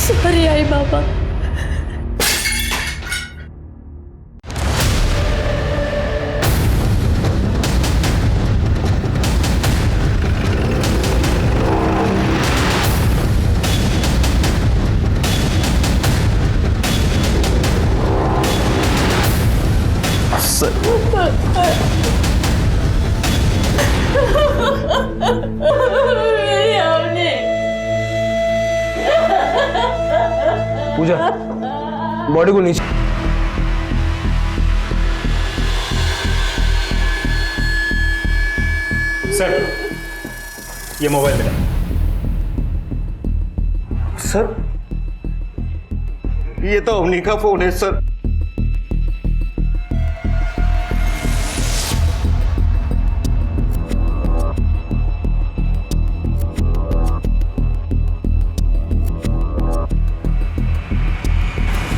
Sorry I Baba. Puja, body को नीचे। Sir, ये मोबाइल मिला। सर, ये तो अवनी का फोन है सर।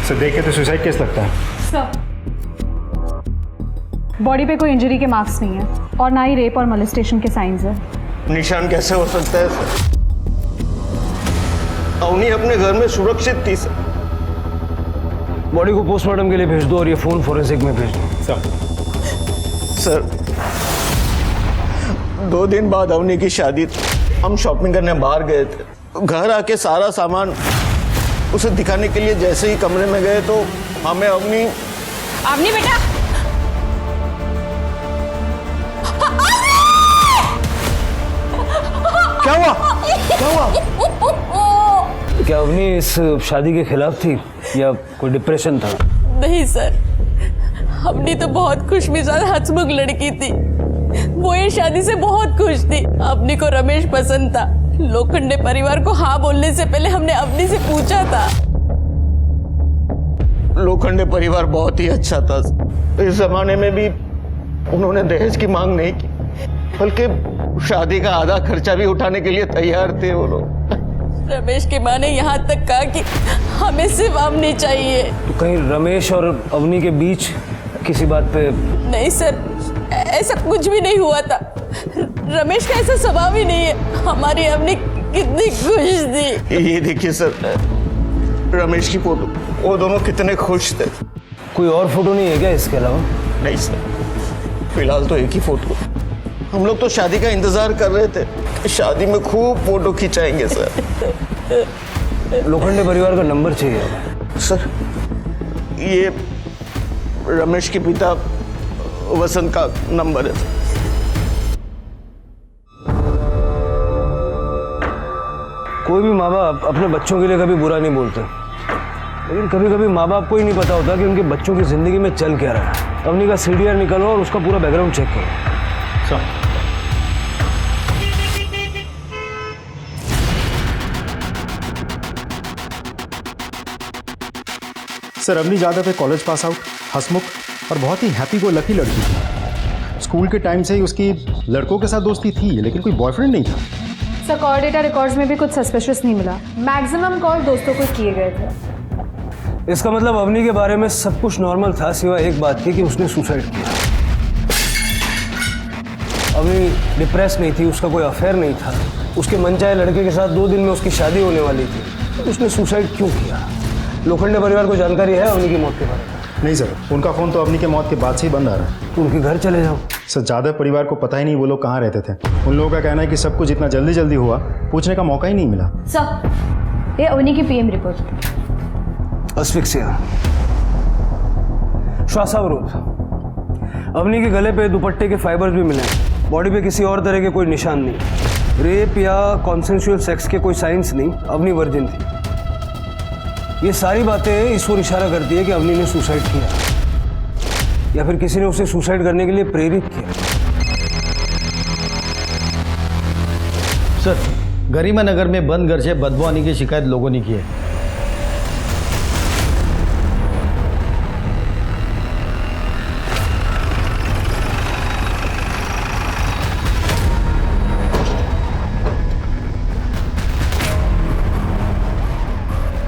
सर, देख के तो सुसाइड केस लगता है। सर, बॉडी पे कोई इंजरी के मार्क्स नहीं है और ना ही रेप और मोलेस्टेशन के साइंस है। निशान कैसे हो सकता है सर? अवनी अपने घर में सुरक्षित थी सर। बॉडी को पोस्टमार्टम के लिए भेज दो और ये फोन फोरेंसिक में भेज दो। सर, 2 दिन बाद अवनी की शादी थी। हम शॉपिंग करने बाहर गए थे। घर आके सारा सामान उसे दिखाने के लिए जैसे ही कमरे में गए तो हमें अवनी बेटा, क्या हुआ? क्या हुआ? क्या अवनी इस शादी के खिलाफ थी या कोई डिप्रेशन था? नहीं सर, अपनी तो बहुत खुशमिजाज हंसमुख लड़की थी। वो ये शादी से बहुत खुश थी। अपनी को रमेश पसंद था। लोखंडे परिवार को हाँ बोलने से पहले हमने अवनी से पूछा था। लोखंडे परिवार बहुत ही अच्छा था। इस जमाने में भी उन्होंने दहेज की मांग नहीं की, बल्कि शादी का आधा खर्चा भी उठाने के लिए तैयार थे वो लोग। रमेश की माँ ने यहाँ तक कहा कि हमें सिर्फ अवनी चाहिए। तो कहीं रमेश और अवनी के बीच किसी बात पे? नहीं सर, ऐसा कुछ भी नहीं हुआ था। रमेश का ऐसा स्वभाव ही नहीं है। हमारी अवनी कितनी खुश थी। ये देखिए सर, रमेश की फोटो। वो दोनों कितने खुश थे। कोई और फोटो नहीं है क्या इसके अलावा? नहीं सर, फिलहाल तो एक ही फोटो। हम लोग तो शादी का इंतजार कर रहे थे कि शादी में खूब फोटो खिंचाएंगे सर। लोखंडे परिवार का नंबर चाहिए हमें। सर, ये रमेश के पिता वसंत का नंबर है। कोई भी माँ बाप अपने बच्चों के लिए कभी बुरा नहीं बोलते, लेकिन कभी कभी माँ बाप को ही नहीं पता होता कि उनके बच्चों की जिंदगी में चल क्या रहा है। अवनी का सीडीआर निकालो और उसका पूरा बैकग्राउंड चेक करो। सर, अवनी यादव है, कॉलेज पास आउट, हंसमुख और बहुत ही हैप्पी गो लकी लड़की थी। स्कूल के टाइम से ही उसकी लड़कों के साथ दोस्ती थी, लेकिन कोई बॉयफ्रेंड नहीं था। सर, कॉल डेटा रिकॉर्ड्स में भी कुछ सस्पिशियस नहीं मिला। मैक्सिमम कॉल दोस्तों को किए गए थे। इसका मतलब अवनी के बारे में सब कुछ नॉर्मल था, सिवाय एक बात की कि उसने सुसाइड किया। अवनी डिप्रेस नहीं थी, उसका कोई अफेयर नहीं था, उसके मनचाहे लड़के के साथ 2 दिन में उसकी शादी होने वाली थी। तो उसने सुसाइड क्यों किया? लोखंडे परिवार को जानकारी है अवनी की मौत के बारे में? नहीं सर, उनका फ़ोन तो अवनी के मौत के बाद से ही बंद आ रहा है। तो उनके घर चले जाओ। सर, यादव परिवार को पता ही नहीं वो लोग कहाँ रहते थे। उन लोगों का कहना है कि सब कुछ इतना जल्दी जल्दी हुआ, पूछने का मौका ही नहीं मिला। सर, ये अवनी की पीएम रिपोर्ट। अस्फिक्सिया, श्वासावरोध। अवनी के गले पे दुपट्टे के फाइबर्स भी मिले। बॉडी पे किसी और तरह के कोई निशान नहीं। रेप या कॉन्सेंशुअल सेक्स के कोई साइंस नहीं। अवनी वर्जिन थी। ये सारी बातें इस ओर इशारा करती है कि अवनी ने सुसाइड किया या फिर किसी ने उसे सुसाइड करने के लिए प्रेरित किया। सर, गरिमा नगर में बंद घर से बदबू आने की शिकायत लोगों ने की है।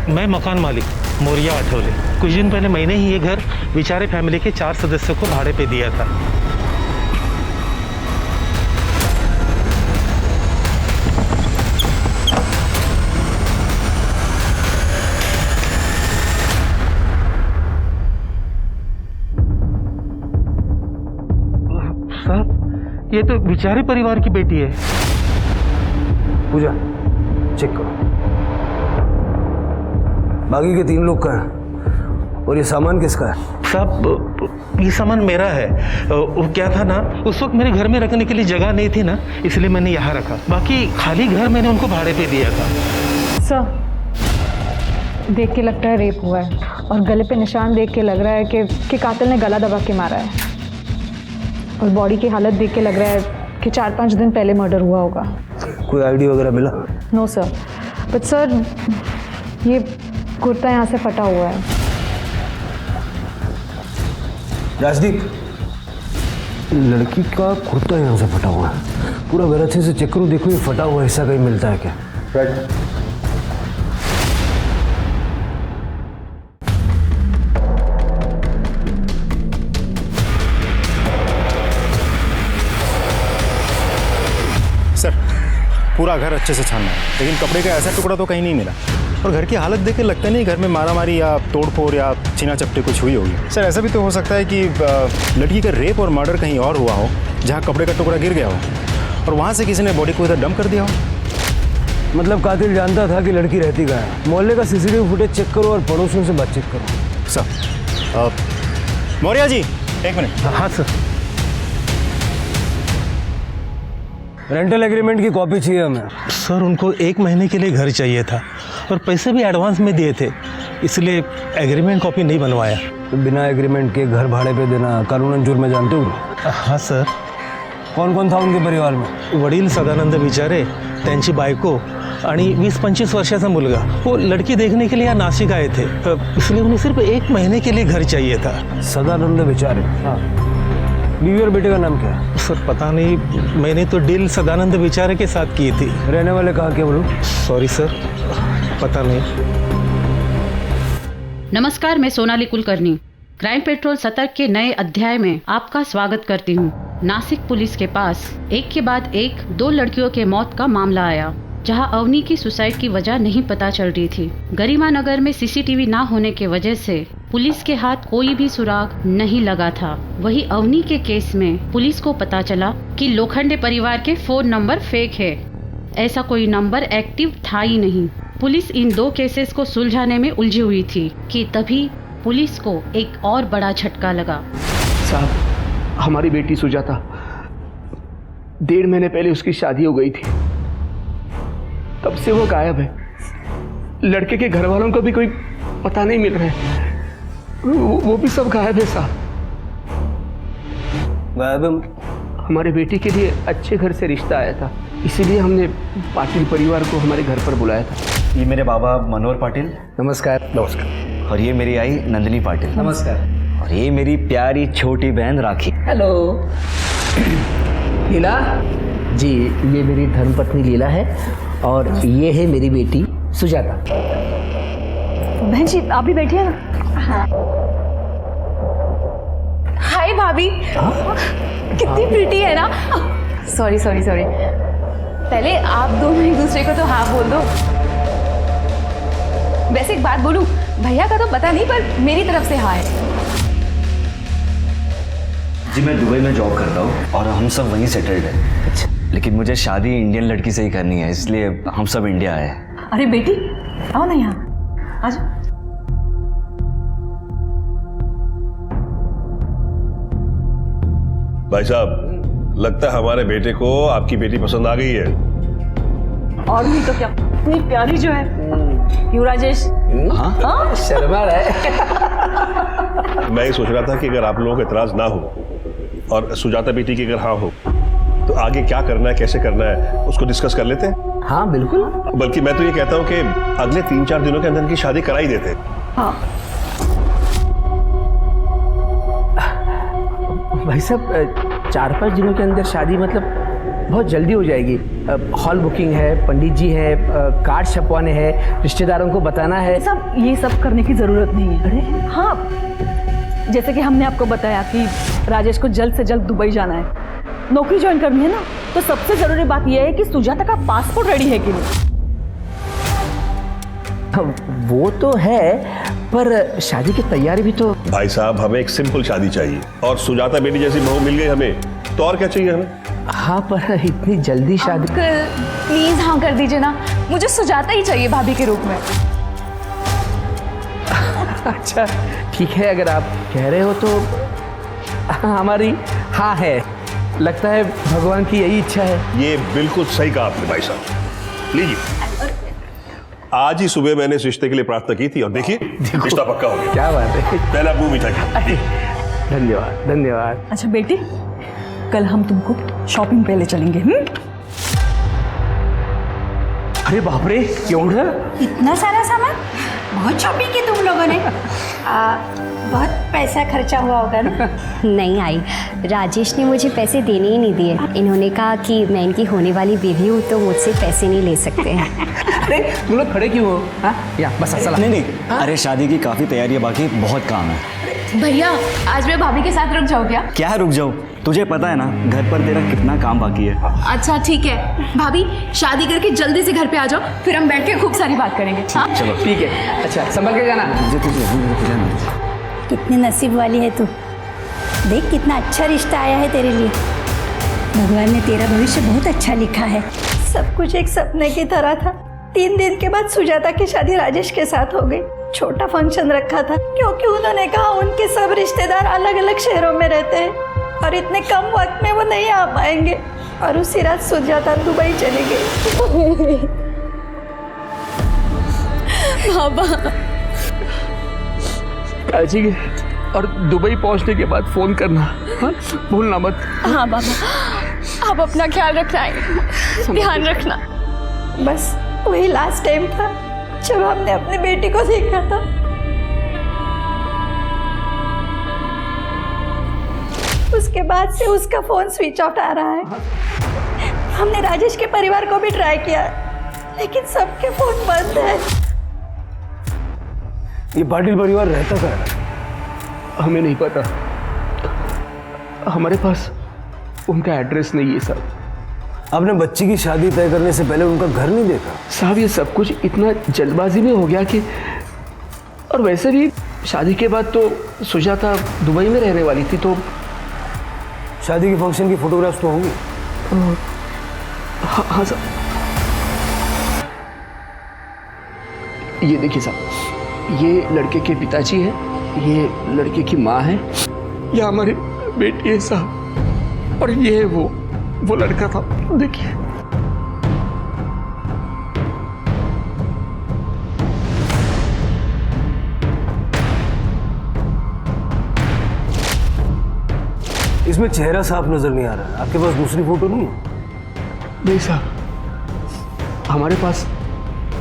मैं मकान मालिक मोरिया आठवले। कुछ दिन पहले मैंने ही ये घर बेचारे फैमिली के 4 सदस्यों को भाड़े पे दिया था। ये तो बेचारे परिवार की बेटी है। पूजा चेक करो, बाकी के 3 लोग का है और ये सामान किसका है? साहब ये सामान मेरा है। वो क्या था ना, उस वक्त मेरे घर में रखने के लिए जगह नहीं थी ना, इसलिए मैंने यहाँ रखा। बाकी खाली घर मैंने उनको भाड़े पे दिया था। सर देख के लगता है रेप हुआ है और गले पे निशान देख के लग रहा है कि कातिल ने गला दबा के मारा है और बॉडी की हालत देख के लग रहा है कि 4-5 दिन पहले मर्डर हुआ होगा। कोई आईडी वगैरह मिला? नो सर, बट सर ये कुर्ता यहाँ से फटा हुआ है। राजदीप, लड़की का कुर्ता यहाँ से फटा हुआ है, पूरा घर अच्छे से चेक करो, देखो ये फटा हुआ हिस्सा कहीं मिलता है क्या? सर पूरा घर अच्छे से छानना है, लेकिन कपड़े का ऐसा टुकड़ा तो कहीं नहीं मिला और घर की हालत देख के लगता नहीं घर में मारामारी या तोड़फोड़ या छीना चपटे कुछ हुई होगी। सर ऐसा भी तो हो सकता है कि लड़की का रेप और मर्डर कहीं और हुआ हो जहाँ कपड़े का टुकड़ा गिर गया हो और वहाँ से किसी ने बॉडी को इधर डंप कर दिया हो। मतलब कातिल जानता था कि लड़की रहती कहाँ है। मोहल्ले का सीसीटीवी फुटेज चेक करो और पड़ोसियों से बातचीत करो। सर मौर्या जी 1 मिनट। हाँ सर। रेंटल एग्रीमेंट की कॉपी चाहिए हमें। सर उनको 1 महीने के लिए घर चाहिए था और पैसे भी एडवांस में दिए थे, इसलिए एग्रीमेंट कॉपी नहीं बनवाया। तो बिना एग्रीमेंट के घर भाड़े पे देना कानूनन जुर्म है, जानते हो? हाँ सर। कौन कौन था उनके परिवार में? वडील सदानंद विचारे, त्यांची बायको आणि 20-25 वर्षाचा मुलगा। वो लड़की देखने के लिए यहाँ नासिक आए थे, इसलिए उन्हें सिर्फ 1 महीने के लिए घर चाहिए था। सदानंद विचारे। हाँ, बीवी और बेटे का नाम क्या है? सर पता नहीं, मैंने तो डील सदानंद विचारे के साथ की थी। रहने वाले कहाँ के बोलो? सॉरी सर, पता नहीं। नमस्कार, मैं सोनाली कुलकर्णी क्राइम पेट्रोल सतर्क के नए अध्याय में आपका स्वागत करती हूँ। नासिक पुलिस के पास एक के बाद एक 2 लड़कियों के मौत का मामला आया, जहां अवनी की सुसाइड की वजह नहीं पता चल रही थी। गरिमा नगर में सीसीटीवी ना होने के वजह से पुलिस के हाथ कोई भी सुराग नहीं लगा था। वही अवनी के केस में पुलिस को पता चला कि लोखंडे परिवार के फोन नंबर फेक है। ऐसा कोई नंबर एक्टिव था ही नहीं। पुलिस इन 2 केसेस को सुलझाने में उलझी हुई थी कि तभी पुलिस को एक और बड़ा झटका लगा। साहब, हमारी बेटी सुजाता 1.5 महीने पहले उसकी शादी हो गई थी, तब से वो गायब है। लड़के के घर वालों को भी कोई पता नहीं मिल रहा है, वो भी सब गायब है साहब। गायब है? हमारे बेटी के लिए अच्छे घर से रिश्ता आया था, इसीलिए हमने पाटिल परिवार को हमारे घर पर बुलाया था। ये मेरे बाबा मनोहर पाटिल। नमस्कार। नमस्कार। और ये मेरी आई नंदिनी पाटिल। नमस्कार। और ये मेरी प्यारी छोटी बहन राखी। हेलो। लीला जी, ये मेरी धर्मपत्नी लीला है और ये है मेरी बेटी सुजाता। बहन जी आप भी बैठिए ना। हाय भाभी, कितनी प्रिटी है ना। सॉरी सॉरी सॉरी, पहले आप दोनों एक दूसरे को तो हाँ बोल दो। वैसे एक बात बोलूं, भैया का तो पता नहीं पर मेरी तरफ से हाँ है। जी मैं दुबई में जॉब करता हूँ और हम सब वहीं सेटल्ड हैं। अच्छा। लेकिन मुझे शादी इंडियन लड़की से ही करनी है, इसलिए हम सब इंडिया आए। अरे बेटी आओ ना यहाँ, आ जाओ। भाई साहब, लगता है हमारे बेटे को आपकी बेटी पसंद आ गई है। और नहीं तो क्या, इतनी प्यारी जो है। क्यों राजेश? हाँ? शर्मा रहा है। मैं ये सोच रहा था कि अगर आप लोगों को इतराज ना हो और सुजाता बेटी की अगर हाँ हो तो आगे क्या करना है, कैसे करना है, उसको डिस्कस कर लेते हैं। हाँ बिल्कुल। बल्कि मैं तो ये कहता हूँ कि अगले 3-4 दिनों के अंदर इनकी शादी करा ही देते। हाँ भाई साहब, 4-5 दिनों के अंदर शादी मतलब बहुत जल्दी हो जाएगी। हॉल बुकिंग है, पंडित जी है, कार्ड छपवाने हैं, रिश्तेदारों को बताना है। सब ये सब करने की जरूरत नहीं है। अरे हाँ, जैसे कि हमने आपको बताया कि राजेश को जल्द से जल्द दुबई जाना है, नौकरी ज्वाइन करनी है ना, तो सबसे जरूरी बात यह है कि सुजाता का पासपोर्ट रेडी है कि नहीं। वो तो है, पर शादी की तैयारी भी तो। भाई साहब, हमें एक सिंपल शादी चाहिए और सुजाता बेटी जैसी बहू मिल गई हमें तो और क्या चाहिए हमें? हाँ, पर इतनी जल्दी शादी? प्लीज हाँ कर दीजिए ना, मुझे सुजाता ही चाहिए भाभी के रूप में। अच्छा ठीक है, अगर आप कह रहे हो तो हमारी हाँ है। लगता है भगवान की यही इच्छा है। ये बिल्कुल सही कहा आपने भाई साहब। लीजिए, आज ही सुबह मैंने इस रिश्ते के लिए प्रार्थना की थी और देखिए रिश्ता पक्का हो गया। क्या बात है। पहला मुंह मीठा किया। धन्यवाद धन्यवाद। अच्छा बेटी, कल हम तुमको शॉपिंग पे ले चलेंगे। अरे बाप रे, एवढं? इतना सारा सामान? बहुत शॉपिंग की तुम लोगों ने। बहुत पैसा खर्चा हुआ होगा ना? नहीं आई, राजेश ने मुझे पैसे देने ही नहीं दिए। इन्होंने कहा कि मैं इनकी होने वाली बीवी हूँ तो मुझसे पैसे नहीं ले सकते हैं। अरे तुम लोग खड़े क्यों हो? हाँ या बस चला। नहीं नहीं, अरे शादी की काफ़ी तैयारी है, बाकी बहुत काम है। भैया आज मैं भाभी के साथ रुक जाऊँ क्या? क्या रुक जाऊँ, तुझे पता है ना घर पर तेरा कितना काम बाकी है। अच्छा ठीक है भाभी, शादी करके जल्दी से घर पे आ जाओ, फिर हम बैठ के खूब सारी बात करेंगे। हाँ चलो ठीक है। अच्छा संभल के जाना। कितनी नसीब वाली है तू। देख कितना अच्छा रिश्ता आया है तेरे लिए। भगवान ने तेरा भविष्य बहुत अच्छा लिखा है। सब कुछ एक सपने की तरह था। 3 दिन के बाद सुजाता की शादी राजेश के साथ हो गई। छोटा फंक्शन रखा था क्योंकि उन्होंने कहा उनके सब रिश्तेदार अलग अलग शहरों में रहते हैं और इतने कम वक्त में वो नहीं आ पाएंगे। और उसी रात सुजाता दुबई चली गई। बाबा काजी के, और दुबई पहुंचने के बाद फोन करना, हाँ? भूलना मत। हाँ बाबा, आप अपना ख्याल रखना है, ध्यान रखना। बस वही लास्ट टाइम था जब हमने अपनी बेटी को देखा था। उसके बाद से उसका फोन स्विच ऑफ आ रहा है। हमने राजेश के परिवार को भी ट्राई किया लेकिन सबके फोन बंद है। ये पाटिल परिवार रहता कहाँ है? हमें नहीं पता, हमारे पास उनका एड्रेस नहीं है साहब। आपने बच्ची की शादी तय करने से पहले उनका घर नहीं देखा? साहब ये सब कुछ इतना जल्दबाजी में हो गया कि, और वैसे भी शादी के बाद तो सुजाता दुबई में रहने वाली थी, तो शादी के फंक्शन की फोटोग्राफ्स तो होंगी। हाँ साहब, ये देखिए साहब, ये लड़के के पिताजी हैं, ये लड़के की माँ है, ये हमारी बेटी है साहब, और ये वो लड़का था, देखिए। इसमें चेहरा साफ नजर नहीं आ रहा है। आपके पास दूसरी फोटो नहीं है? नहीं साहब, हमारे पास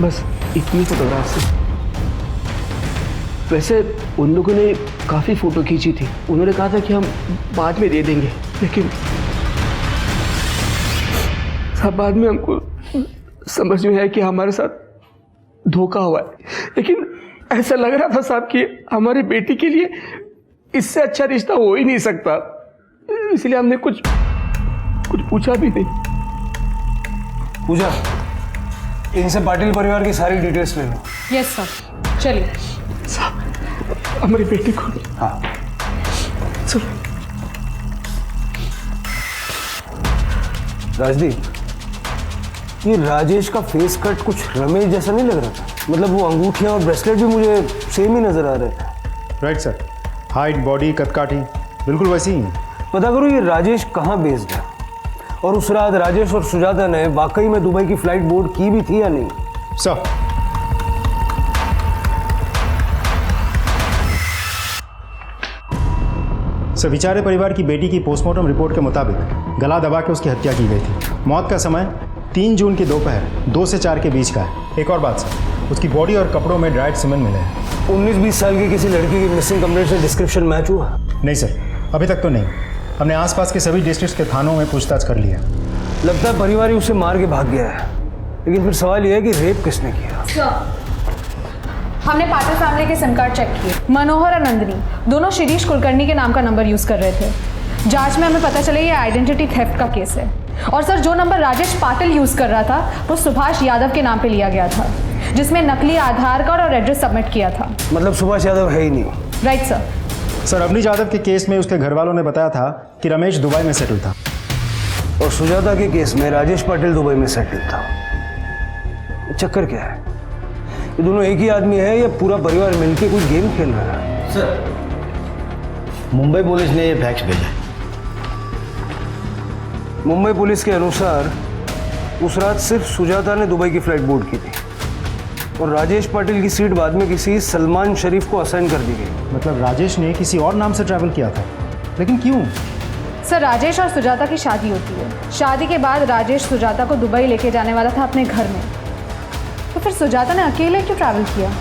बस इतनी फोटोग्राफ्स है। वैसे उन लोगों ने काफ़ी फ़ोटो खींची थी, उन्होंने कहा था कि हम बाद में दे देंगे, लेकिन सब बाद में हमको समझ में आया कि हमारे साथ धोखा हुआ है। लेकिन ऐसा लग रहा था साहब कि हमारी बेटी के लिए इससे अच्छा रिश्ता हो ही नहीं सकता, इसलिए हमने कुछ पूछा भी नहीं। पूजा, इनसे पाटिल परिवार की सारी डिटेल्स ले लो। यस सर, चलिए। साहब हमारी बेटी को। हाँ चलो। राजदीप, ये राजेश का फेस कट कुछ रमेश जैसा नहीं लग रहा था? मतलब वो अंगूठियां और ब्रेसलेट भी मुझे सेम ही नजर आ रहे थे। राइट सर, हाइट, बॉडी, कदकाठी बिल्कुल वैसी ही है। पता करो ये राजेश कहाँ बेस्ड है, और उस रात राजेश और सुजाता ने वाकई में दुबई की फ्लाइट बोर्ड की भी थी या नहीं? सर विचारे परिवार की बेटी की पोस्टमार्टम रिपोर्ट के मुताबिक गला दबा के उसकी हत्या की गई थी। मौत का समय 3 जून की दोपहर 2 से 4 के बीच का है। एक और बात सर, उसकी बॉडी और कपड़ों में ड्राइड सीमेंट मिले हैं। 19-20 साल की किसी लड़की की मिसिंग कंप्लेंट से डिस्क्रिप्शन मैच हुआ? नहीं सर, अभी तक तो नहीं। हमने आसपास के सभी डिस्ट्रिक्ट के थानों में पूछताछ कर लिया। लगता है परिवार ही उसे मार के भाग गया है, लेकिन फिर सवाल यह है कि रेप किसने किया? हमने पाटिल फैमिली के सिम कार्ड चेक किए। मनोहर और नंदिनी दोनों शिरीष कुलकर्णी के नाम का नंबर यूज़ कर रहे थे। जांच में हमें पता चला ये आइडेंटिटी थेफ्ट का केस है। और सर, जो नंबर राजेश पाटिल यूज़ कर रहा था वो सुभाष यादव के नाम पे लिया गया था, जिसमें नकली आधार कार्ड और एड्रेस सबमिट किया था। मतलब सुभाष यादव है ही नहीं? Right sir. Sir Avni Yadav के केस में उसके घर वालों ने बताया था कि रमेश दुबई में सेटल था, और सुजाता के केस में राजेश पाटिल दुबई में सेटल था। चक्कर क्या है? ये दोनों एक ही आदमी है या पूरा परिवार मिलकर कोई गेम खेल रहा है? सर मुंबई पुलिस ने ये फैक्स भेजा है। मुंबई पुलिस के अनुसार उस रात सिर्फ सुजाता ने दुबई की फ्लाइट बोर्ड की थी और राजेश पाटिल की सीट बाद में किसी सलमान शरीफ को असाइन कर दी गई। मतलब राजेश ने किसी और नाम से ट्रैवल किया था, लेकिन क्यों? सर राजेश और सुजाता की शादी होती है। शादी के बाद राजेश सुजाता को दुबई लेके जाने वाला था अपने घर में, तो फिर सुजाता ने अकेले क्यों ट्रैवल किया?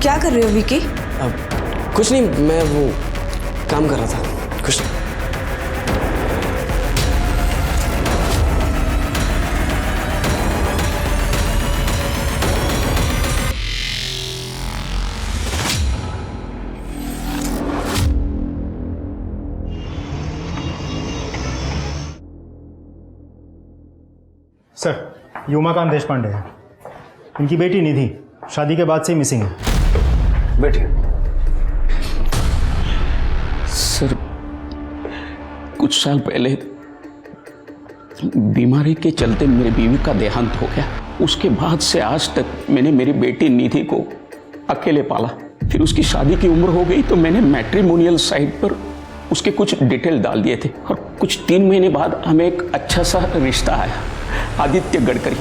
क्या कर रहे हो विकी? अब कुछ नहीं, मैं वो काम कर रहा था, कुछ नहीं। सर ये उमाकांत देशपांडे है, इनकी बेटी निधि शादी के बाद से ही मिसिंग है। बैठिए। सर कुछ साल पहले बीमारी के चलते मेरी बीवी का देहांत हो गया। उसके बाद से आज तक मैंने मेरी बेटी निधि को अकेले पाला। फिर उसकी शादी की उम्र हो गई तो मैंने मैट्रिमोनियल साइट पर उसके कुछ डिटेल डाल दिए थे और कुछ 3 महीने बाद हमें एक अच्छा सा रिश्ता आया। आदित्य गडकरी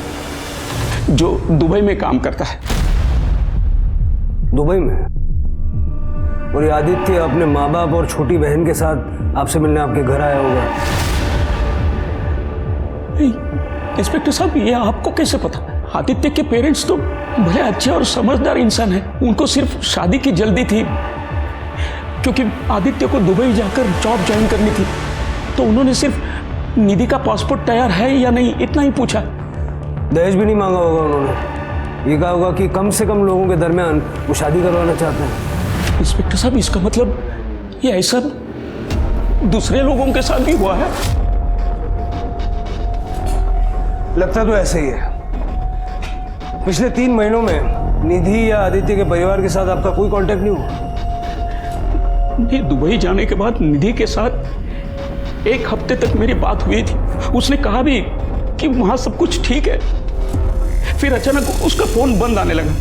जो दुबई में काम करता है। दुबई में? और ये आदित्य अपने माँ बाप और छोटी बहन के साथ आपसे मिलने आपके घर आया होगा? इंस्पेक्टर साहब ये आपको कैसे पता? आदित्य के पेरेंट्स तो बड़े अच्छे और समझदार इंसान हैं। उनको सिर्फ शादी की जल्दी थी क्योंकि आदित्य को दुबई जाकर जॉब ज्वाइन करनी थी, तो उन्होंने सिर्फ निधि का पासपोर्ट तैयार है या नहीं इतना ही पूछा। दहेज भी नहीं मांगा होगा उन्होंने? ये कहा होगा कि कम से कम लोगों के दरमियान वो शादी करवाना चाहते हैं। इंस्पेक्टर साहब इसका मतलब ये ऐसा दूसरे लोगों के साथ भी हुआ है? लगता तो ऐसे ही है। पिछले 3 महीनों में निधि या आदित्य के परिवार के साथ आपका कोई कांटेक्ट नहीं हुआ? दुबई जाने के बाद निधि के साथ 1 हफ्ते तक मेरी बात हुई थी। उसने कहा भी कि वहां सब कुछ ठीक है। फिर अचानक उसका फोन बंद आने लगा।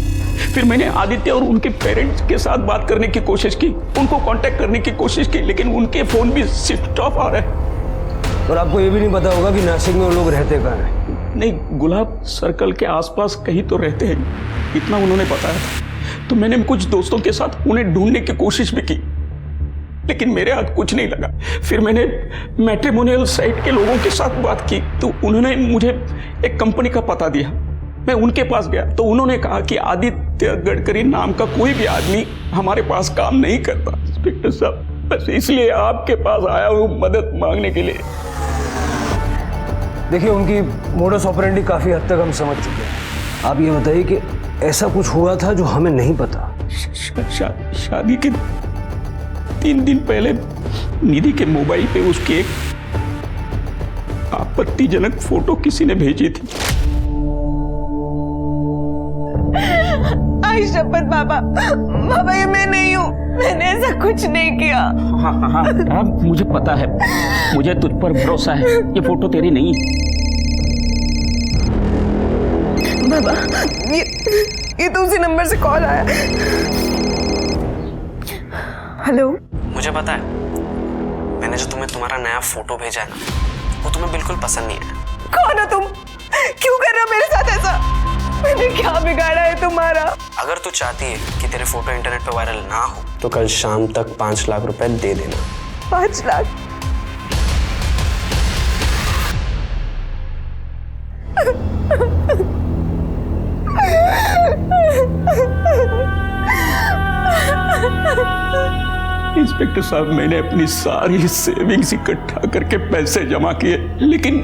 फिर मैंने आदित्य और उनके पेरेंट्स के साथ बात करने की कोशिश की, उनको कांटेक्ट करने की कोशिश की, लेकिन उनके फोन भी स्विच ऑफ आ रहे हैं। और आपको ये भी नहीं पता होगा कि नासिक में वो लोग रहते कहाँ हैं? नहीं, गुलाब सर्कल के आसपास कहीं तो रहते हैं, इतना उन्होंने बताया था। तो मैंने कुछ दोस्तों के साथ उन्हें ढूंढने की कोशिश भी की, लेकिन मेरे हाथ कुछ नहीं लगा। फिर मैंने मैट्रिमोनियल साइट के लोगों के साथ बात की तो उन्होंने मुझे एक कंपनी का पता दिया। मैं उनके पास गया तो उन्होंने कहा कि आदित्य गडकरी नाम का कोई भी आदमी हमारे पास काम नहीं करता। इंस्पेक्टर साहब बस इसलिए आपके पास आया हूँ मदद मांगने के लिए। देखिए उनकी मोडस ऑपरेंडी काफी हद तक हम समझ चुके हैं। आप ये बताइए कि ऐसा कुछ हुआ था जो हमें नहीं पता? शादी के 3 दिन पहले निधि के मोबाइल पे उसकी एक आपत्तिजनक फोटो किसी ने भेजी थी। आई शपथ बाबा ये मैं नहीं हूँ, मैंने ऐसा कुछ नहीं किया। हाँ, मुझे पता है, मुझे तुझ पर भरोसा है, ये फोटो तेरी नहीं है। बाबा ये तो उसी नंबर से कॉल आया। हेलो। मुझे पता है, मैंने जो तुम्हें तुम्हारा नया फोटो भेजा है ना, वो तुम्हें बिल्कुल पसंद नहीं है। कौन हो तुम? क्यों कर रहे हो मेरे साथ ऐसा? मैंने क्या बिगाड़ा है तुम्हारा? अगर तू चाहती है कि तेरे फोटो इंटरनेट पे वायरल ना हो तो कल शाम तक 5 लाख रुपए दे देना। 5 लाख? इंस्पेक्टर साहब मैंने अपनी सारी सेविंग्स इकट्ठा करके पैसे जमा किए, लेकिन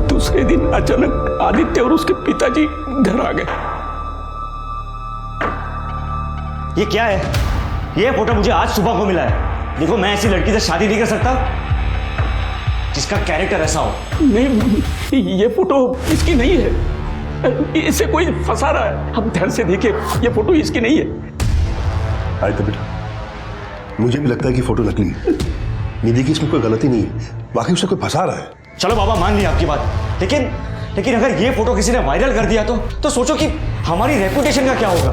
दूसरे दिन अचानक आदित्य और उसके पिताजी घर आ गए। ये क्या है? ये फोटो मुझे आज सुबह को मिला है। देखो, मैं ऐसी लड़की से शादी नहीं कर सकता जिसका कैरेक्टर ऐसा हो। नहीं, ये फोटो इसकी नहीं है, इसे कोई फंसा रहा है। हम ध्यान से देखिए, ये फोटो इसकी नहीं है। आदित्य बेटा, मुझे भी लगता है कि फोटो नकली है। निधि की इसमें कोई गलती नहीं है, वाकई उसे कोई फंसा रहा है। चलो बाबा, मान लिया आपकी बात, लेकिन अगर ये फोटो किसी ने वायरल कर दिया तो सोचो कि हमारी रेपुटेशन का क्या होगा।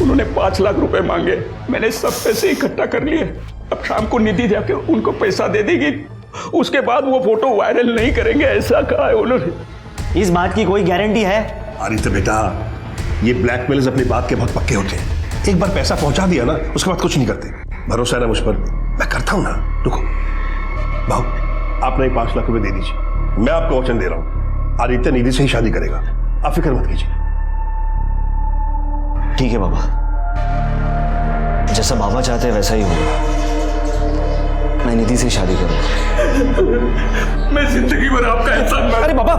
उन्होंने 5 लाख रुपए मांगे, मैंने सब पैसे इकट्ठा कर लिए। अब शाम को निधि जाके उनको पैसा दे देगी, उसके बाद वो फोटो वायरल नहीं करेंगे, ऐसा कहा है उन्होंने। इस बात की कोई गारंटी है? आदित्य बेटा, ये ब्लैकमेलर्स अपनी बात के बहुत पक्के होते हैं। एक बार पैसा पहुंचा दिया ना, उसके बाद कुछ नहीं करते। भरोसा है ना मुझ पर? मैं करता हूं ना। रुको भाऊ, आप नहीं 5 लाख रुपए दे दीजिए। मैं आपको वचन दे रहा हूं, आदित्य निधि से ही शादी करेगा, आप फिक्र मत कीजिए। ठीक है बाबा, जैसा बाबा चाहते हैं वैसा ही होगा। मैं निधि से शादी करूंगा। मैं जिंदगी भर आपका एहसान। अरे बाबा,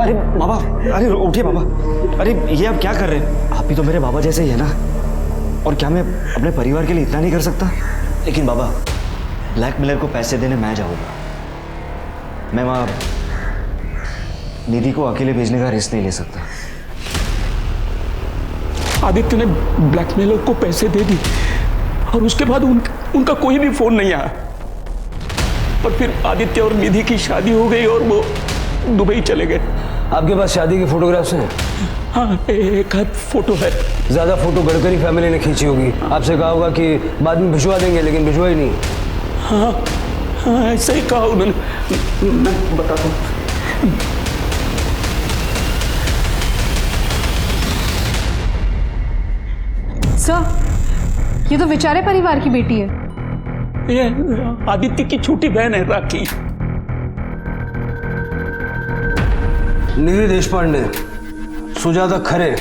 अरे बाबा, अरे उठिए बाबा। अरे ये आप क्या कर रहे हैं? आप भी तो मेरे बाबा जैसे ही है ना। और क्या मैं अपने परिवार के लिए इतना नहीं कर सकता? लेकिन बाबा, ब्लैकमेलर को पैसे देने मैं जाऊंगा। मैं वहां निधि को अकेले भेजने का रिस्क नहीं ले सकता। आदित्य ने ब्लैकमेलर को पैसे दे दी और उसके बाद उनका कोई भी फोन नहीं आया। और फिर आदित्य और निधि की शादी हो गई और वो दुबई चले गए। आपके पास शादी के फोटोग्राफ्स हैं? हाँ, एक फोटो है। ज़्यादा फोटो गडकरी फैमिली ने खींची होगी। आपसे कहा होगा कि बाद में भिजवा देंगे, लेकिन भिजवा ही नहीं। हाँ हाँ, ऐसा ही कहा उन्होंने। मैं बताता हूँ। सर, ये तो बेचारे परिवार की बेटी है। ये आदित्य की छोटी बहन है, राखी। निधि देशपांडे, सुजाता खरे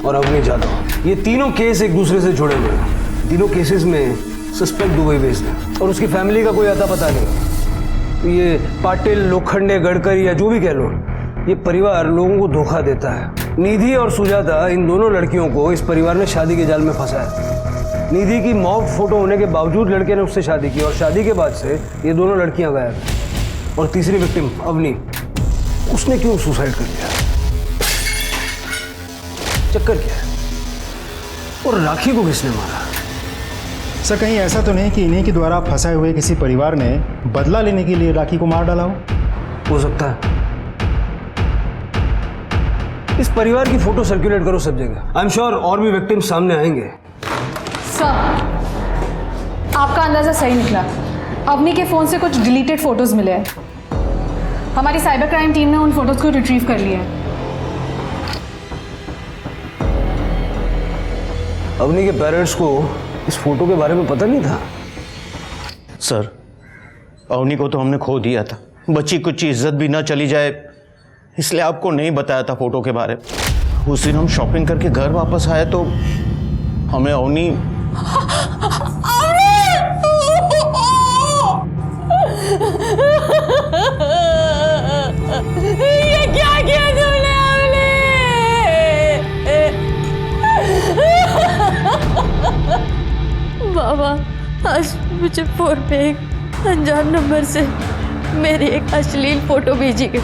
और अवनी जाधव, ये तीनों केस एक दूसरे से जुड़े हुए हैं। तीनों केसेस में सस्पेक्ट दुबई बेस्ड है और उसकी फैमिली का कोई अता पता नहीं। ये पाटिल, लोखंडे, गडकरी या जो भी कह लो, ये परिवार लोगों को धोखा देता है। निधि और सुजाता, इन दोनों लड़कियों को इस परिवार ने शादी के जाल में फंसाया। निधि की मॉक फोटो होने के बावजूद लड़के ने उससे शादी की और शादी के बाद से ये दोनों लड़कियां गायब हैं। और तीसरी विक्टिम अवनी, उसने क्यों सुसाइड कर लिया? चक्कर क्या है? और राखी को किसने मारा? सर, कहीं ऐसा तो नहीं कि इन्हीं के द्वारा फंसाए हुए किसी परिवार ने बदला लेने के लिए राखी को मार डाला हो सकता है। इस परिवार की फोटो सर्कुलेट करो सब जगह। आई एम श्योर और भी विक्टिम सामने आएंगे। सर, आपका अंदाजा सही निकला। अवनी के फोन से कुछ डिलीटेड फोटोज मिले हैं। हमारी साइबर क्राइम टीम ने उन फोटोज को रिट्रीव कर लिया है। अवनी के पेरेंट्स को इस फोटो के बारे में पता नहीं था? सर, अवनी को तो हमने खो दिया था। बची कुछ इज्जत भी ना चली जाए, इसलिए आपको नहीं बताया था फोटो के बारे में। उस दिन हम शॉपिंग करके घर वापस आए तो हमें अवनी ये क्या किया तुमने अवनी? बाबा, आज मुझे फोन पे एक अनजान नंबर से मेरी एक अश्लील फोटो भेजी गई,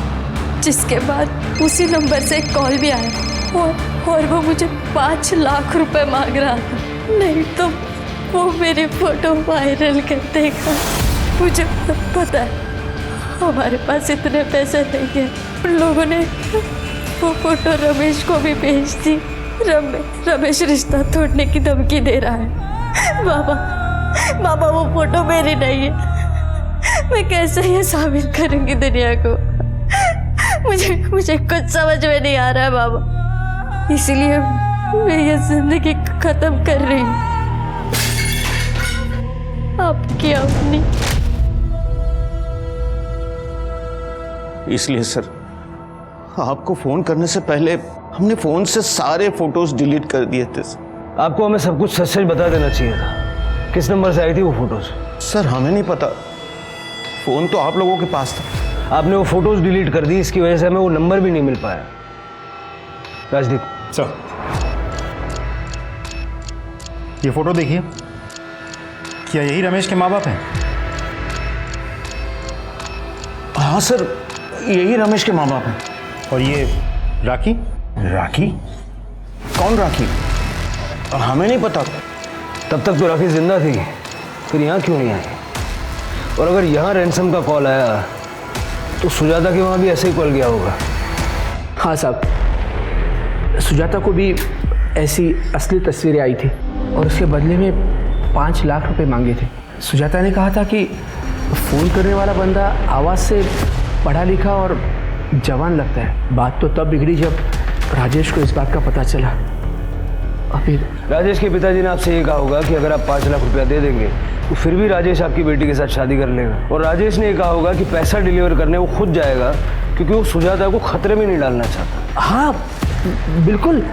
जिसके बाद उसी नंबर से एक कॉल भी आया और वो मुझे 5 लाख रुपए मांग रहा था। नहीं तो वो मेरी फोटो वायरल कर देगा। मुझे पता है हमारे पास इतने पैसे नहीं है। उन लोगों ने वो फोटो रमेश को भी भेज दी। रमेश रिश्ता तोड़ने की धमकी दे रहा है। बाबा वो फोटो मेरी नहीं है। मैं कैसे ये साबित करूंगी दुनिया को? मुझे कुछ समझ में नहीं आ रहा है बाबा, इसलिए मैं ये जिंदगी खत्म कर रही हूँ। आपकी अपनी। इसलिए सर, आपको फोन करने से पहले हमने फोन से सारे फोटोज डिलीट कर दिए थे। आपको हमें सब कुछ सच सच बता देना चाहिए था। किस नंबर से आई थी वो फोटोज? सर, हमें नहीं पता, फोन तो आप लोगों के पास था। आपने वो फोटोज डिलीट कर दी, इसकी वजह से हमें वो नंबर भी नहीं मिल पाया। राजदीप सर, ये फोटो देखिए, क्या यही रमेश के माँ बाप हैं? हाँ सर, यही रमेश के माँ बाप हैं। और ये राखी? राखी? कौन राखी? हमें नहीं पता। तब तक तो राखी जिंदा थी, फिर यहाँ क्यों नहीं आई? और अगर यहाँ रैंसम का कॉल आया तो सुजाता के वहाँ भी ऐसे ही कॉल गया होगा। हाँ साहब, सुजाता को भी ऐसी असली तस्वीरें आई थी और उसके बदले में 5 लाख रुपए मांगे थे। सुजाता ने कहा था कि फ़ोन करने वाला बंदा आवाज़ से पढ़ा लिखा और जवान लगता है। बात तो तब बिगड़ी जब राजेश को इस बात का पता चला। और फिर राजेश के पिताजी ने आपसे ये कहा होगा कि अगर आप 5 लाख रुपया दे देंगे तो फिर भी राजेश आपकी बेटी के साथ शादी कर लेगा। और राजेश ने ये कहा होगा कि पैसा डिलीवर करने वो खुद जाएगा क्योंकि वो सुजाता को खतरे में नहीं डालना चाहता। हाँ बिल्कुल,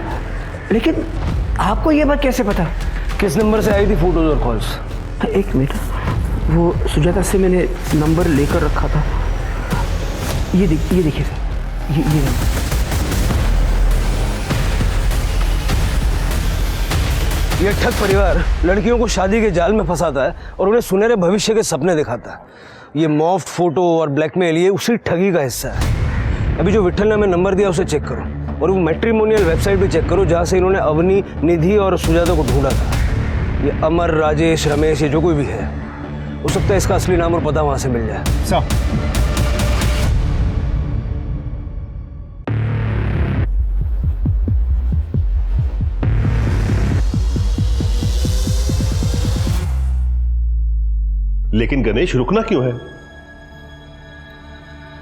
लेकिन आपको ये बात कैसे पता? किस नंबर से आई थी फोटोज और कॉल्स? एक मिनट, वो सुजाता से मैंने नंबर लेकर रखा था। ये देखिए सर, ये नंबर। ये ठग परिवार लड़कियों को शादी के जाल में फंसाता है और उन्हें सुनहरे भविष्य के सपने दिखाता है। ये मॉफ्ड फोटो और ब्लैकमेल ये उसी ठगी का हिस्सा है। अभी जो विट्ठल ने हमें नंबर दिया उसे चेक करो और वो मैट्रिमोनियल वेबसाइट भी चेक करो जहाँ से इन्होंने अवनी, निधि और सुजाता को ढूंढा था। ये अमर, राजेश, रमेश, ये जो कोई भी है, हो सकता है इसका असली नाम और पता वहाँ से मिल जाए। लेकिन गणेश रुकना क्यों है?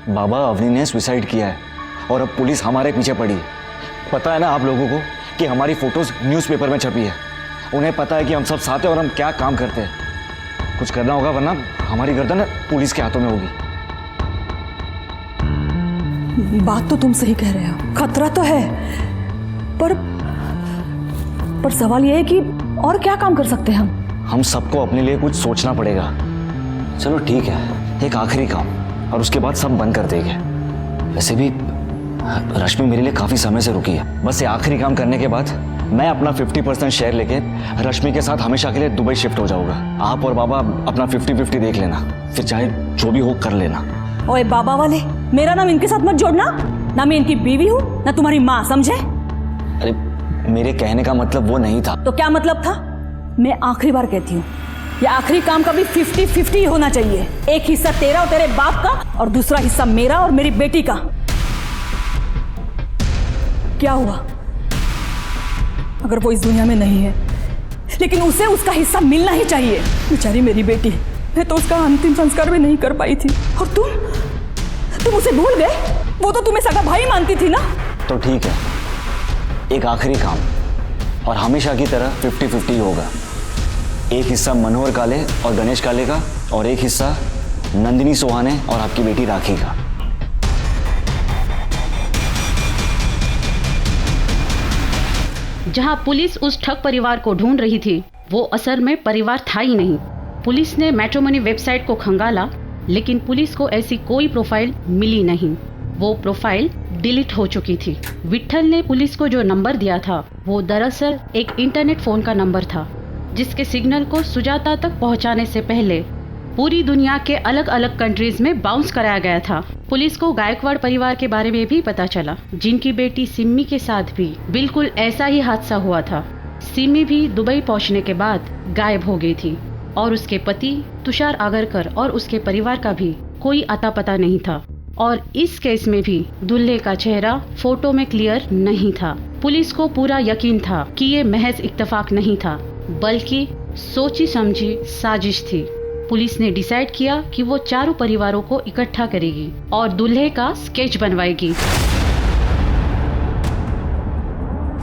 बाबा, अवनी ने सुसाइड किया है और अब पुलिस हमारे पीछे पड़ी है। पता है ना आप लोगों को कि हमारी फोटोज न्यूज़पेपर में छपी है। उन्हें पता है कि हम सब साथ हैं और हम क्या काम करते हैं। कुछ करना होगा वरना हमारी गर्दन पुलिस के हाथों में होगी। बात तो तुम सही कह रहे हो, खतरा तो है, पर सवाल यह है कि और क्या काम कर सकते हैं हम सबको अपने लिए कुछ सोचना पड़ेगा। चलो ठीक है, एक आखिरी काम और उसके बाद सब बंद कर देंगे। वैसे भी रश्मि मेरे लिए काफ़ी समय से रुकी है। बस ये आखिरी काम करने के बाद मैं अपना 50% शेयर लेके रश्मि के साथ हमेशा के लिए दुबई शिफ्ट हो जाऊंगा। आप और बाबा अपना 50-50 देख लेना, फिर चाहे जो भी हो कर लेना। ओए बाबा वाले, मेरा नाम इनके साथ मत जोड़ना। ना मैं इनकी बीवी हूँ ना तुम्हारी माँ, समझे? अरे मेरे कहने का मतलब वो नहीं था। तो क्या मतलब था? मैं आखिरी बार कहती हूँ, ये आखिरी काम का भी 50-50 होना चाहिए। एक हिस्सा तेरा और तेरे बाप का और दूसरा हिस्सा मेरा और मेरी बेटी का। क्या हुआ अगर वो इस दुनिया में नहीं है, लेकिन उसे उसका हिस्सा मिलना ही चाहिए। बेचारी मेरी बेटी, मैं तो उसका अंतिम संस्कार भी नहीं कर पाई थी और तुम उसे भूल गए। वो तो तुम्हें सगा भाई मानती थी ना। तो ठीक है, एक आखिरी काम और हमेशा की तरह 50-50 होगा। एक हिस्सा मनोहर काले और गणेश काले का और एक हिस्सा नंदिनी सोहाने और आपकी बेटी राखी का। जहां पुलिस उस ठग परिवार को ढूंढ रही थी, वो असल में परिवार था ही नहीं। पुलिस ने मैट्रिमोनी वेबसाइट को खंगाला, लेकिन पुलिस को ऐसी कोई प्रोफाइल मिली नहीं। वो प्रोफाइल डिलीट हो चुकी थी। विट्ठल ने पुलिस को जो नंबर दिया था वो दरअसल एक इंटरनेट फोन का नंबर था, जिसके सिग्नल को सुजाता तक पहुंचाने से पहले पूरी दुनिया के अलग अलग कंट्रीज में बाउंस कराया गया था। पुलिस को गायकवाड़ परिवार के बारे में भी पता चला, जिनकी बेटी सिम्मी के साथ भी बिल्कुल ऐसा ही हादसा हुआ था। सिम्मी भी दुबई पहुंचने के बाद गायब हो गई थी और उसके पति तुषार आगरकर और उसके परिवार का भी कोई अता पता नहीं था। और इस केस में भी दूल्हे का चेहरा फोटो में क्लियर नहीं था। पुलिस को पूरा यकीन था कि ये महज इत्तेफाक नहीं था, बल्कि सोची समझी साजिश थी। पुलिस ने डिसाइड किया कि वो चारों परिवारों को इकट्ठा करेगी और दूल्हे का स्केच बनवाएगी।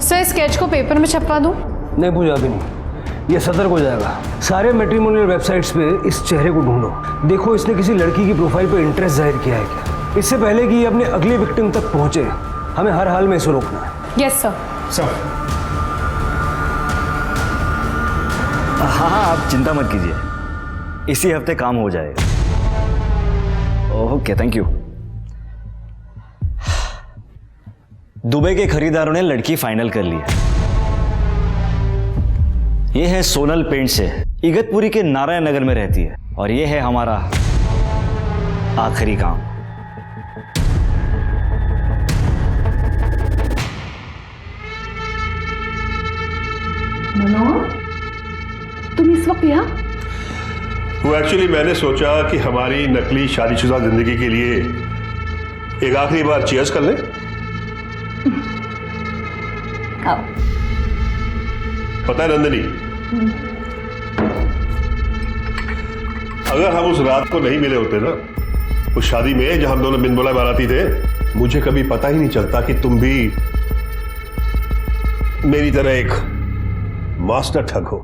सर, स्केच को पेपर में छपवा दूं? नहीं पूजा, अभी नहीं, ये सतर्क हो जाएगा। सारे मैट्रिमोनियल वेबसाइट्स पे इस चेहरे को ढूंढो, देखो इसने किसी लड़की की प्रोफाइल पे इंटरेस्ट जाहिर किया है क्या। इससे पहले कि ये अपने अगले विक्टिम तक पहुंचे, हमें हर हाल में इसे रोकना है। Yes sir. सर हाँ, आप चिंता मत कीजिए, इसी हफ्ते काम हो जाएगा। Okay, thank you. दुबई के खरीदारों ने लड़की फाइनल कर ली है। ये है सोनल पेंट से, इगतपुरी के नारायण नगर में रहती है, और ये है हमारा आखिरी काम। मनोहर, तुम इस वक्त यहाँ? वो एक्चुअली मैंने सोचा कि हमारी नकली शादीशुदा जिंदगी के लिए एक आखिरी बार चीयर्स कर लें। आओ। पता है नंदिनी, अगर हम उस रात को नहीं मिले होते ना, उस शादी में जहां हम दोनों बिन बुलाए बाराती थे, मुझे कभी पता ही नहीं चलता कि तुम भी मेरी तरह एक मास्टर ठग हो।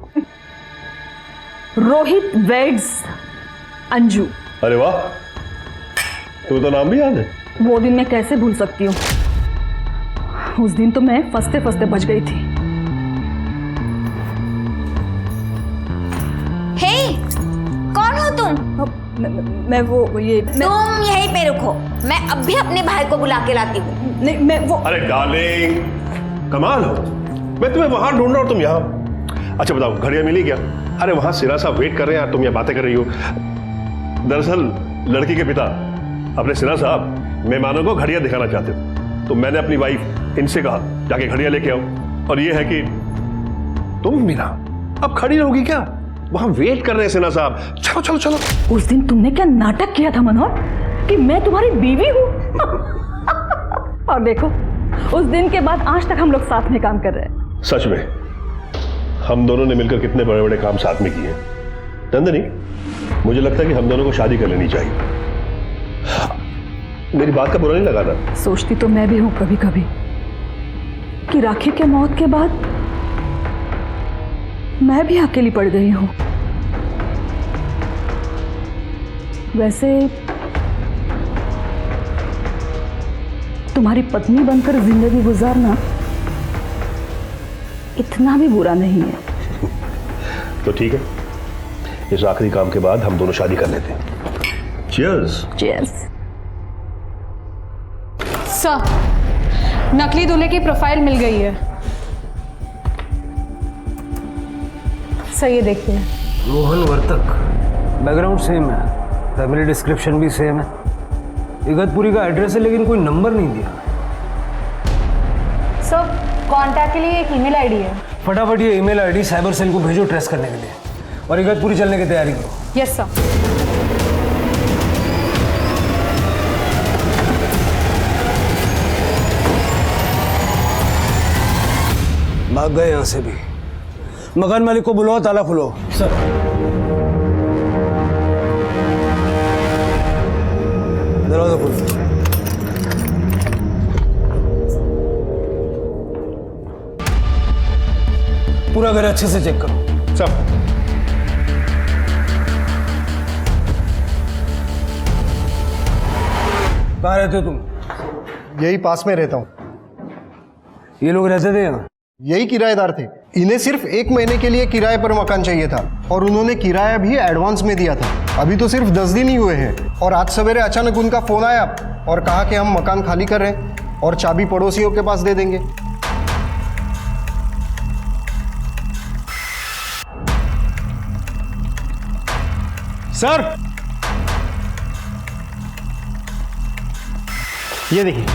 रोहित वेड्स अंजू। अरे वाह, तुम्हें तो नाम भी याद है। वो दिन मैं कैसे भूल सकती हूँ। उस दिन तो मैं फंसते फंसते बच गई थी। हे, कौन हो तुम? मैं वो ये तुम यहीं पे रुको, मैं अब भी अपने भाई को बुला के लाती हूँ। नहीं, मैं वो। अरे डार्लिंग, कमाल हो, मैं तुम्हें वहां ढूंढ रहा हूं, तुम यहाँ। अच्छा बताओ, घड़ियां मिली क्या? अरे वहां सिरा साहब वेट कर रहे हैं, तुम यहाँ बातें कर रही हो। दरअसल लड़की के पिता अपने सिरा साहब मेहमानों को घड़ियां दिखाना चाहते थे, तो मैंने अपनी वाइफ इनसे कहा जाके घड़ियां लेके आओ। और ये है कि तुम मीना अब खड़ी रहोगी क्या? वहां वेट कर रहे हैं सिन्हा साहब। चलो चलो चलो। उस दिन तुमने क्या नाटक किया था मनोहर कि मैं तुम्हारी बीवी हूँ? और देखो, उस दिन के बाद आज तक हम लोग साथ में काम कर रहे हैं। सच में हम दोनों ने मिलकर कितने बड़े बड़े काम साथ में किए हैं। नंदिनी, मुझे लगता है कि हम दोनों को शादी कर लेनी चाहिए। मेरी बात का बुरा नहीं लगाना। सोचती तो मैं भी हूं कभी कभी कि राखी के मौत के बाद मैं भी अकेली पड़ गई हूं। वैसे तुम्हारी पत्नी बनकर जिंदगी गुजारना इतना भी बुरा नहीं है। तो ठीक है, इस आखिरी काम के बाद हम दोनों शादी कर लेते हैं। चीयर्स। चीयर्स। सर, नकली दूल्हे की प्रोफाइल मिल गई है। सर ये देखिए। रोहन वर्तक, बैकग्राउंड सेम है, फैमिली डिस्क्रिप्शन भी सेम है, इगतपुरी का एड्रेस है, लेकिन कोई नंबर नहीं दिया। सर, कांटेक्ट के लिए एक ईमेल आईडी है। फटाफट ये ईमेल आईडी साइबर सेल को भेजो ट्रेस करने के लिए, और इगतपुरी चलने की तैयारी करो। Yes sir. भाग गए यहां से भी। मकान मालिक को बुलाओ, ताला खुलो। सर। दरवाजा खोलो। पूरा घर अच्छे से चेक करो। सब। कहाँ रहते हो तुम? यही पास में रहता हूँ। ये लोग रहते थे यहाँ? यही किराएदार थे। इन्हें सिर्फ 1 महीने के लिए किराए पर मकान चाहिए था, और उन्होंने किराया भी एडवांस में दिया था। अभी तो सिर्फ 10 दिन ही हुए हैं, और आज सवेरे अचानक उनका फोन आया और कहा कि हम मकान खाली कर रहे हैं और चाबी पड़ोसियों के पास दे देंगे। सर, ये देखिए।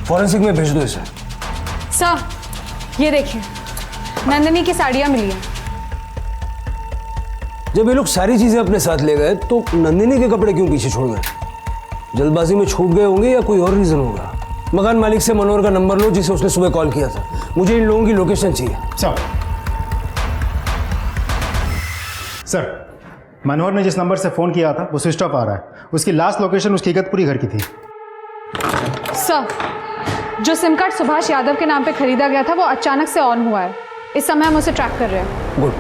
फॉरेंसिक में भेज दो इसे। सर, ये देखिए, नंदिनी की साड़ियाँ मिली हैं। जब ये लोग सारी चीजें अपने साथ ले गए तो नंदिनी के कपड़े क्यों पीछे छोड़ गए? जल्दबाजी में छूट गए होंगे या कोई और रीजन होगा। मकान मालिक से मनोहर का नंबर लो, जिसे उसने सुबह कॉल किया था। मुझे इन लोगों की लोकेशन चाहिए। सर, मनोहर ने जिस नंबर से फ़ोन किया था वो स्विच ऑफ आ रहा है। उसकी लास्ट लोकेशन उसकी इगतपुरी घर की थी। सर, जो सिम कार्ड सुभाष यादव के नाम पे खरीदा गया था वो अचानक से ऑन हुआ है। इस समय हम उसे ट्रैक कर रहे हैं। गुड।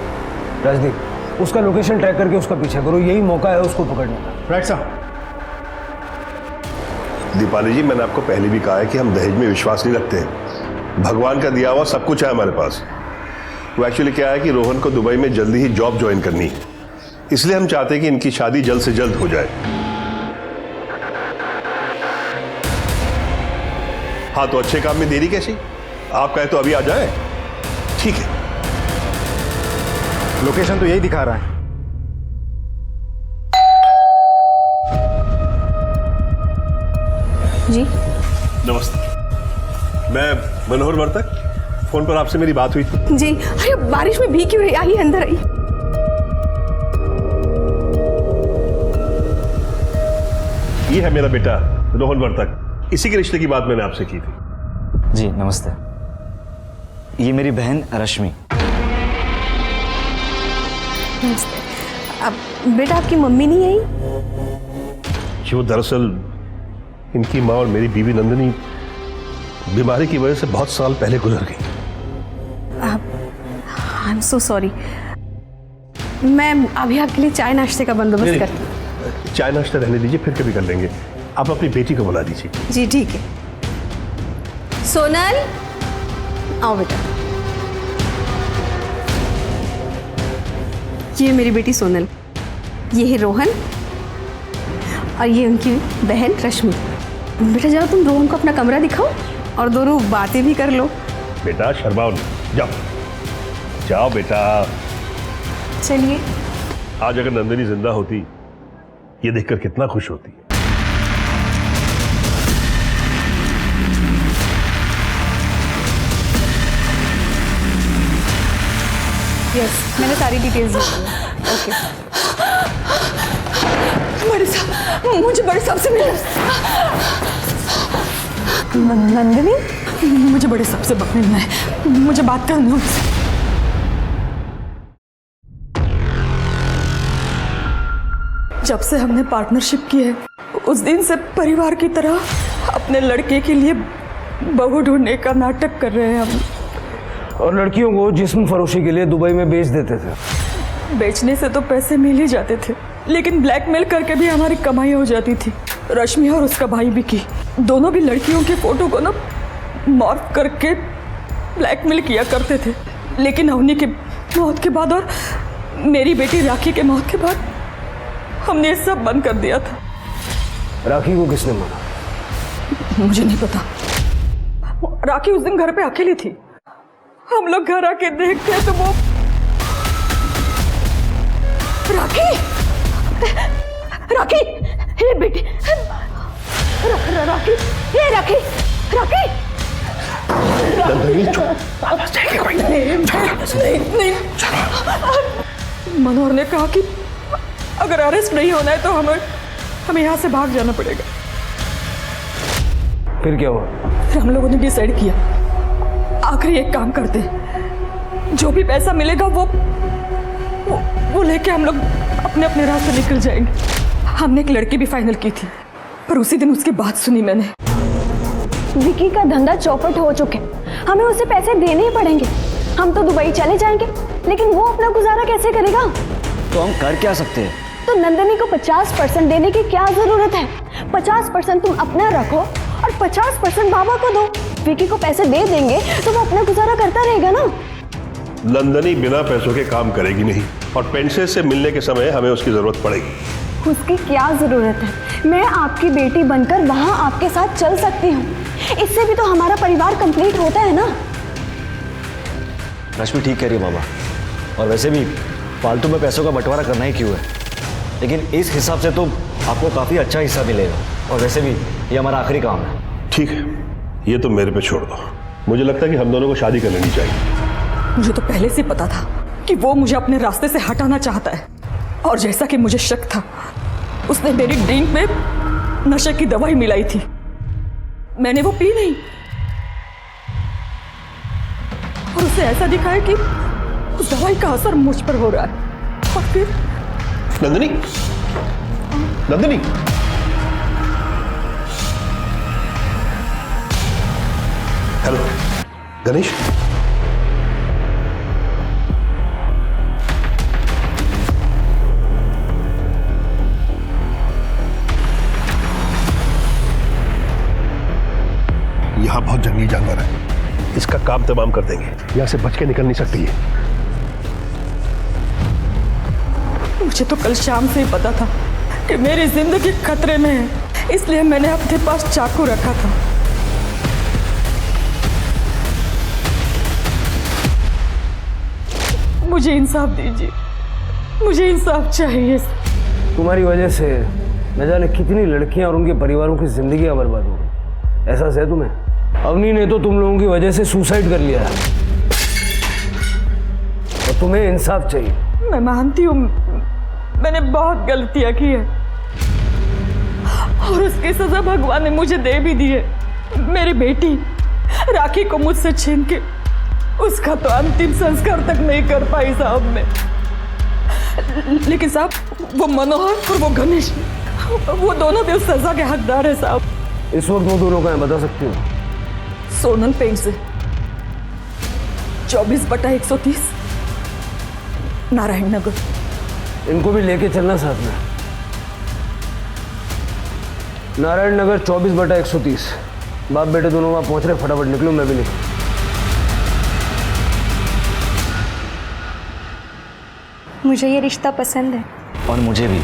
राजदीप, उसका लोकेशन ट्रैक करके उसका पीछा करो, यही मौका है उसको पकड़ने का। Right sir. दीपाली जी, मैंने आपको पहले भी कहा है कि हम दहेज में विश्वास नहीं रखते हैं। भगवान का दिया हुआ सब कुछ है हमारे पास। वो एक्चुअली क्या है कि रोहन को दुबई में जल्दी ही जॉब ज्वाइन करनी है, इसलिए हम चाहते हैं कि इनकी शादी जल्द से जल्द हो जाए। हाँ, तो अच्छे काम में देरी कैसी? आप कहे तो अभी आ जाए। ठीक है। लोकेशन तो यही दिखा रहा है। जी नमस्ते, मैं मनोहर वर्तक। फोन पर आपसे मेरी बात हुई थी। जी, अरे बारिश में भीगी हुई, आइए अंदर आइए। ये है मेरा बेटा रोहन वर्तक, इसी के रिश्ते की बात मैंने आपसे की थी। जी नमस्ते, ये मेरी बहन रश्मि। अब बेटा आपकी मम्मी नहीं आई? जो दरअसल इनकी माँ और मेरी बीवी नंदिनी बीमारी की वजह से बहुत साल पहले गुजर गई। I am so sorry. मैं अभी आपके लिए चाय नाश्ते का बंदोबस्त करती हूँ। चाय नाश्ता रहने दीजिए, फिर कभी कर लेंगे। आप अपनी बेटी को बुला दीजिए। जी ठीक है। सोनल, आओ बेटा। ये मेरी बेटी सोनल, ये है रोहन और ये उनकी बहन रश्मि। बेटा जाओ तुम रोहन को अपना कमरा दिखाओ और दोनों बातें भी कर लो। बेटा शर्माओ नहीं, जाओ जाओ बेटा। चलिए। आज अगर नंदिनी जिंदा होती, ये देखकर कितना खुश होती। यस, मैंने सारी डिटेल्स ली है। ओके। बड़े साहब, मुझे बड़े साहब से मिलना। नंदिनी, मुझे बड़े साहब से मिलना है, मुझे बात करनी है उनसे। जब से हमने पार्टनरशिप की है, उस दिन से परिवार की तरह अपने लड़के के लिए बहू ढूंढने का नाटक कर रहे हैं हम। और लड़कियों को जिस्म फरोशी के लिए दुबई में बेच देते थे। बेचने से तो पैसे मिल ही जाते थे, लेकिन ब्लैकमेल करके भी हमारी कमाई हो जाती थी। रश्मि और उसका भाई विकी दोनों भी लड़कियों के फोटो को ना मॉर्फ करके ब्लैकमेल किया करते थे। लेकिन अवनी की मौत के बाद और मेरी बेटी राखी के मौत के बाद हमने ये सब बंद कर दिया था। राखी को किसने मारा? मुझे नहीं पता। राखी उस दिन घर पे अकेली थी। हम लोग घर आके देखते तो वो राखी राखी हे बेटी राखी हे राखी राखी मनोहर ने कहा कि अगर अरेस्ट नहीं होना है तो हमें यहाँ से भाग जाना पड़ेगा। फिर क्या हुआ? फिर हम लोगों ने डिसाइड किया आखिरी एक काम करते, जो भी पैसा मिलेगा वो लेके हम लोग अपने अपने रास्ते निकल जाएंगे। हमने एक लड़की भी फाइनल की थी, पर उसी दिन उसकी बात सुनी मैंने। विकी का धंधा चौपट हो चुके, हमें उसे पैसे देने ही पड़ेंगे। हम तो दुबई चले जाएंगे, लेकिन वो अपना गुजारा कैसे करेगा? तो हम कर क्या सकते हैं? तो नंदिनी को 50% देने की क्या जरूरत है? 50% तुम अपना रखो और 50% बाबा को दो। विकी को पैसे दे देंगे तो वो अपना गुजारा करता रहेगा ना। नंदिनी बिना पैसों के काम करेगी नहीं, और पेंशन से मिलने के समय हमें उसकी जरूरत पड़ेगी। उसकी क्या जरूरत है? मैं आपकी बेटी बनकर वहां आपके साथ चल सकती हूँ। इससे भी तो हमारा परिवार कंप्लीट होता है ना। रश्मि ठीक कह रही है बाबा, और वैसे भी फालतू में पैसों का बंटवारा करना ही क्यों है। लेकिन इस हिसाब से तो आपको काफ़ी अच्छा हिस्सा मिलेगा, और वैसे भी ये हमारा आखिरी काम है। ठीक है, ये तो मेरे पे छोड़ दो। मुझे लगता है कि हम दोनों को शादी कर लेनी चाहिए। मुझे तो पहले से पता था कि वो मुझे अपने रास्ते से हटाना चाहता है, और जैसा कि मुझे शक था, उसने मेरी ड्रिंक में नशे की दवाई मिलाई थी। मैंने वो पी नहीं, और उसे ऐसा दिखा है कि उस दवाई का असर मुझ पर हो रहा है। और फिर नंदिनी, नंदिनी, हेलो गणेश, यहाँ बहुत जंगली जानवर है, इसका काम तमाम कर देंगे। यहाँ से बच के निकल नहीं सकती है। मुझे तो कल शाम से ही पता था कि मेरी जिंदगी खतरे में है, इसलिए मैंने अपने पास चाकू रखा था। मुझे इंसाफ दीजिए, मुझे इंसाफ चाहिए। तुम्हारी वजह से न जाने कितनी लड़कियां और उनके परिवारों की जिंदगियां बर्बाद हो गई। एहसास है तुम्हें? अवनी ने तो तुम लोगों की वजह से सुसाइड कर लिया है और तुम्हें इंसाफ चाहिए। मैं मानती हूँ मैंने बहुत गलतियां की है और उसकी सजा भगवान ने मुझे दे भी दी है। मेरी बेटी राखी को मुझसे छीन के उसका तो अंतिम संस्कार तक नहीं कर पाई साहब मैं। लेकिन साहब वो मनोहर और वो गणेश, वो दोनों भी उस सजा के हकदार है साहब। इस वक्त वो दोनों का है, बता सकती हो? सोनल पेंट से 24/130 नारायण नगर। इनको भी लेके चलना साथ में। नारायण नगर 24/130। बाप बेटे दोनों वहां पहुंच रहे, फटाफट निकलो, मैं भी निकलूं। मुझे ये रिश्ता पसंद है। और मुझे भी।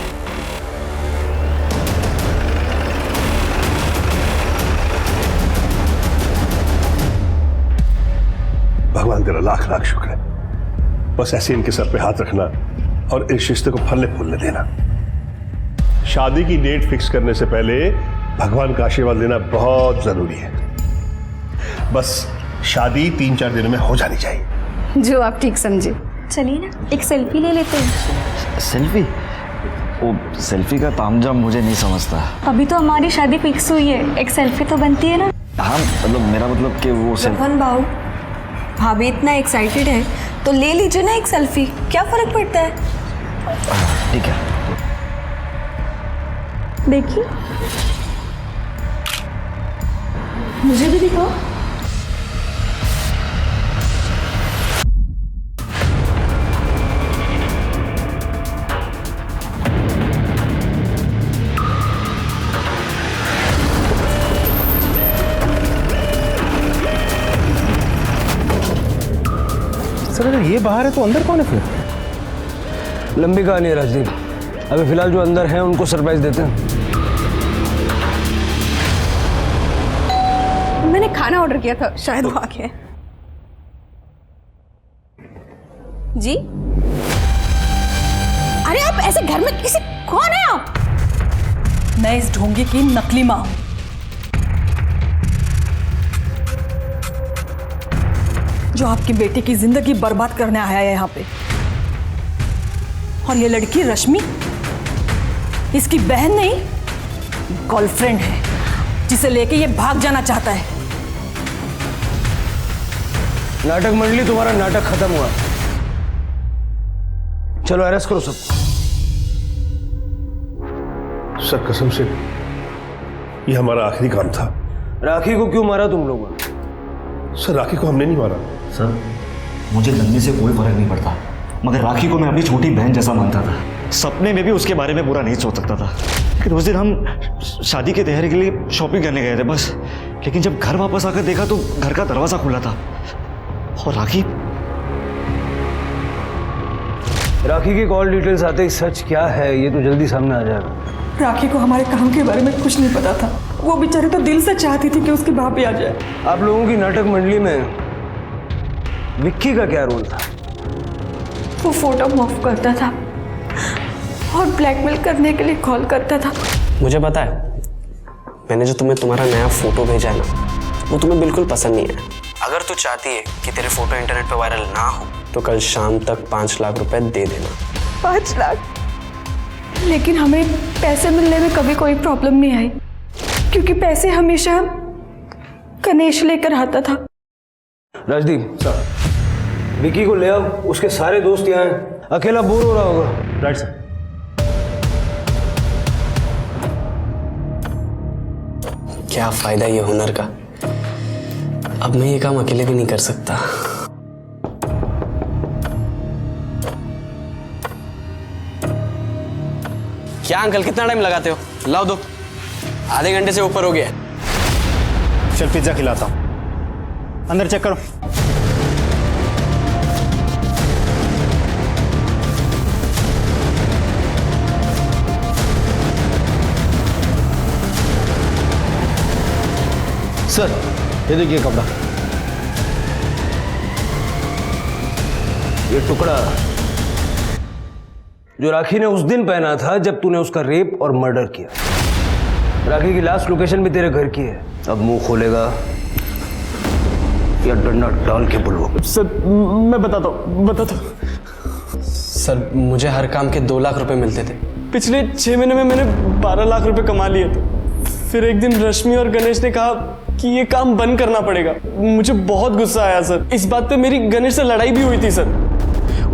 भगवान तेरा लाख लाख शुक्र है। बस ऐसे इनके सर पे हाथ रखना और इस रिश्ते को फलने फूलने देना। शादी की डेट फिक्स करने से पहले भगवान का आशीर्वाद लेना बहुत जरूरी है। बस शादी 3-4 दिनों में हो जानी चाहिए। जो आप ठीक समझे। चलिए ना एक सेल्फी ले लेते हैं। सेल्फी? वो सेल्फी का तामझाम मुझे नहीं समझता। अभी तो हमारी शादी फिक्स हुई है, एक सेल्फी तो बनती है ना। हाँ मतलब मेरा मतलब कि वो रोहन बाबू, भाभी इतना एक्साइटेड है तो ले लीजिए ना एक सेल्फी, क्या फर्क पड़ता है। ठीक है। देखिए, मुझे भी दिखाओ। सर अगर ये बाहर है तो अंदर कौन है फिर? लंबी कहानी है राजदीप। अभी फिलहाल जो अंदर हैं उनको सरप्राइज देते हैं। मैंने खाना ऑर्डर किया था, शायद वो आ गया है। जी? अरे आप ऐसे घर में किसी, कौन है आप? मैं इस ढोंगी की नकली मां हूं। जो आपकी बेटी की जिंदगी बर्बाद करने आया है यहाँ पे। और ये लड़की रश्मि इसकी बहन नहीं, गर्लफ्रेंड है, जिसे लेके ये भाग जाना चाहता है। नाटक मंडली, तुम्हारा नाटक खत्म हुआ। चलो अरेस्ट करो सबको। सर कसम से ये हमारा आखिरी काम था। राखी को क्यों मारा तुम लोगों? सर राखी को हमने नहीं मारा। सर मुझे लगने से कोई फर्क नहीं पड़ता, मगर राखी को मैं अपनी छोटी बहन जैसा मानता था। सपने में भी उसके बारे में बुरा नहीं सोच सकता था। लेकिन उस दिन हम शादी की तैयारी के लिए शॉपिंग करने गए थे बस। लेकिन जब घर वापस आकर देखा तो घर का दरवाजा खुला था और राखी की कॉल डिटेल्स आते ही सच क्या है ये तो जल्दी सामने आ जाएगा। राखी को हमारे काम के बारे में कुछ नहीं पता था। वो बेचारी तो दिल से चाहती थी कि उसकी भाभी आ जाए। आप लोगों की नाटक मंडली में विक्की का क्या रोल था? वो फोटो मूव करता था और ब्लैकमेल करने के लिए कॉल करता था। मुझे पता है, मैंने जो तुम्हें तुम्हारा नया फोटो भेजा है ना, वो तुम्हें बिल्कुल पसंद नहीं है। अगर तू चाहती है कि तेरे फोटो इंटरनेट पे वायरल ना हो तो कल शाम तक 5 लाख रुपए दे देना। 5 लाख? लेकिन हमें पैसे मिलने में कभी कोई प्रॉब्लम नहीं आई, क्योंकि पैसे हमेशा गणेश लेकर आता था। राजदीप सर, विकी को ले आओ, उसके सारे दोस्त यहाँ हैं, अकेला बोर हो रहा होगा। Right sir. क्या फायदा ये हुनर का, अब मैं ये काम अकेले भी नहीं कर सकता। क्या अंकल कितना टाइम लगाते हो? लाओ दो, आधे घंटे से ऊपर हो गया। चल पिज्जा खिलाता हूं, अंदर चेक करो। सर ये देखिए कपड़ा। ये टुकड़ा जो राखी ने उस दिन पहना था जब तूने उसका रेप और मर्डर किया। राखी की लास्ट लोकेशन भी तेरे घर की है। अब मुंह खोलेगा या डंडा डाल के बुलवा। सर मैं बताता हूँ। सर मुझे हर काम के 2 लाख रुपए मिलते थे। पिछले 6 महीने में मैंने 12 लाख रुपए कमा लिए थे। फिर एक दिन रश्मि और गणेश ने कहा कि ये काम बंद करना पड़ेगा। मुझे बहुत गुस्सा आया सर। इस बात पे मेरी गणेश से लड़ाई भी हुई थी सर।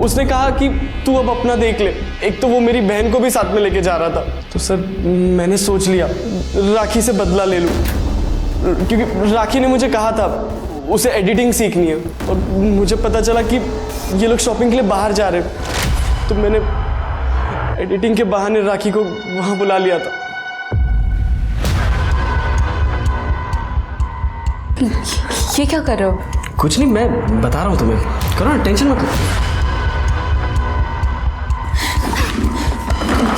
उसने कहा कि तू अब अपना देख ले। एक तो वो मेरी बहन को भी साथ में लेके जा रहा था। तो सर मैंने सोच लिया राखी से बदला ले लूं, क्योंकि राखी ने मुझे कहा था उसे एडिटिंग सीखनी है और मुझे पता चला कि ये लोग शॉपिंग के लिए बाहर जा रहे हैं। तो मैंने एडिटिंग के बहाने राखी को वहां बुला लिया था। ये क्या कर रहे हो? कुछ नहीं, मैं बता रहा हूँ तुम्हें। करो ना, टेंशन मत लो।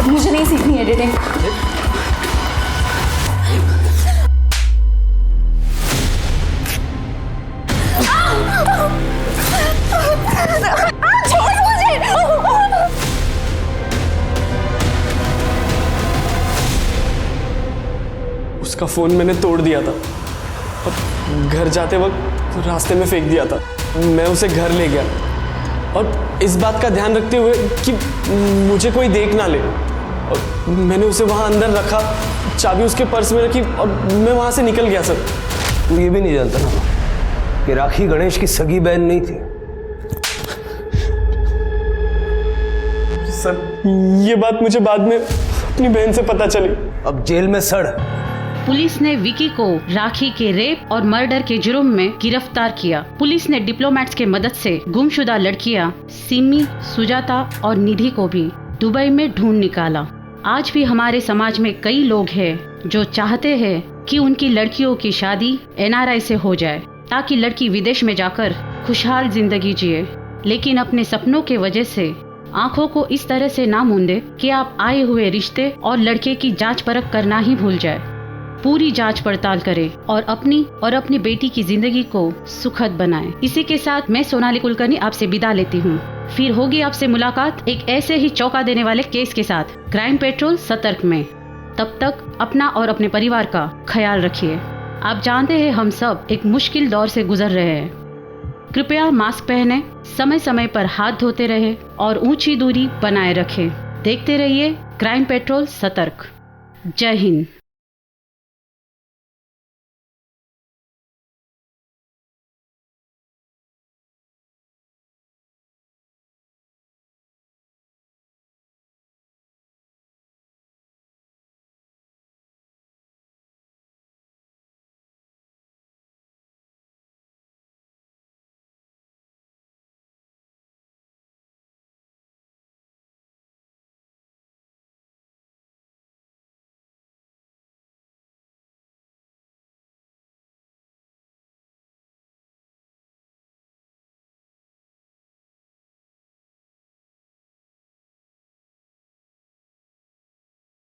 मुझे नहीं सीखनी एडिटिंग। छोड़ मुझे। उसका फोन मैंने तोड़ दिया था और घर जाते वक्त रास्ते में फेंक दिया था। मैं उसे घर ले गया और इस बात का ध्यान रखते हुए कि मुझे कोई देख ना ले, और मैंने उसे वहां अंदर रखा, चाबी उसके पर्स में रखी और मैं वहां से निकल गया सर। तू ये भी नहीं जानता ना कि राखी गणेश की सगी बहन नहीं थी? सर ये बात मुझे बाद में अपनी बहन से पता चली। अब जेल में सड़। पुलिस ने विकी को राखी के रेप और मर्डर के जुर्म में गिरफ्तार किया। पुलिस ने डिप्लोमेट्स के मदद से गुमशुदा लड़कियां सिमी, सुजाता और निधि को भी दुबई में ढूंढ निकाला। आज भी हमारे समाज में कई लोग हैं जो चाहते हैं कि उनकी लड़कियों की शादी NRI से हो जाए ताकि लड़की विदेश में जाकर खुशहाल जिंदगी जिए, लेकिन अपने सपनों के वजह से आंखों को इस तरह से ना मूंदे कि आप आए हुए रिश्ते और लड़के की जांच परख करना ही भूल जाए। पूरी जांच पड़ताल करें और अपनी बेटी की जिंदगी को सुखद बनाएं। इसी के साथ मैं सोनाली कुलकर्णी आपसे विदा लेती हूँ। फिर होगी आपसे मुलाकात एक ऐसे ही चौंका देने वाले केस के साथ क्राइम पेट्रोल सतर्क में। तब तक अपना और अपने परिवार का ख्याल रखिए। आप जानते हैं हम सब एक मुश्किल दौर से गुजर रहे हैं। कृपया मास्क पहने, समय समय पर हाथ धोते रहे और ऊंची दूरी बनाए रखें। देखते रहिए क्राइम पेट्रोल सतर्क। जय हिंद।